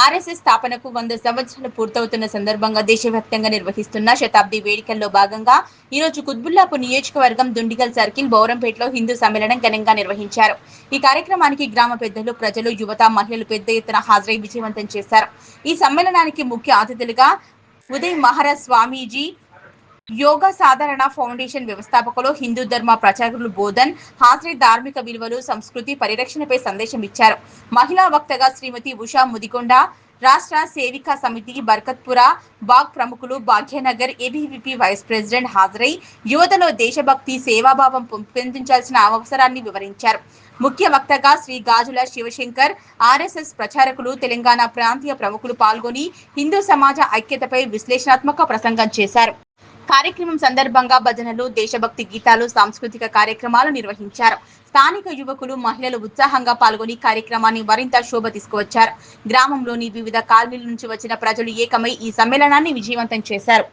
RSS స్థాపనకు 100 సంవత్సరాలు పూర్తవుతున్న సందర్భంగా దేశవ్యాప్తంగా నిర్వహిస్తున్న శతాబ్ది వేడుకల్లో భాగంగా ఈరోజు కుత్బుల్లాపూర్ నియోజకవర్గం దుండిగల్ సర్కిల్ బౌరంపేటలో హిందూ సమ్మేళనం ఘనంగా నిర్వహించారు. ఈ కార్యక్రమానికి గ్రామ పెద్దలు, ప్రజలు, యువత, మహిళలు పెద్ద ఎత్తున హాజరై విజయవంతం చేశారు. ఈ సమ్మేళనానికి ముఖ్య అతిథులుగా ఉదయ్ మహారాజ్ స్వామీజీ, యోగా సాధారణ ఫౌండేషన్ వ్యవస్థాపకులు, హిందూ ధర్మ ప్రచారకులు బోధన్ హాజరై ధార్మిక విలువలు, సంస్కృతి పరిరక్షణపై సందేశం ఇచ్చారు. మహిళా వక్తగా శ్రీమతి ఉషా ముదికొండ, రాష్ట్ర సేవికా సమితి బర్కత్పుర బాగ్ ప్రముఖులు, భాగ్యనగర్ ఏబీవీపీ వైస్ ప్రెసిడెంట్ హాజరై యువతలో దేశభక్తి, సేవాభావం పెంపొందించాల్సిన అవసరాన్ని వివరించారు. ముఖ్య వక్తగా శ్రీ గాజుల శివశంకర్, ఆర్ఎస్ఎస్ ప్రచారకులు, తెలంగాణ ప్రాంతీయ ప్రముఖులు పాల్గొని హిందూ సమాజ ఐక్యతపై విశ్లేషణాత్మక ప్రసంగం చేశారు. కార్యక్రమం సందర్భంగా భజనలు, దేశభక్తి గీతాలు, సాంస్కృతిక కార్యక్రమాలు నిర్వహించారు. స్థానిక యువకులు, మహిళలు ఉత్సాహంగా పాల్గొని కార్యక్రమాన్ని మరింత శోభ తీసుకువచ్చారు. గ్రామంలోని వివిధ కాలనీల నుంచి వచ్చిన ప్రజలు ఏకమై ఈ సమ్మేళనాన్ని విజయవంతం చేశారు.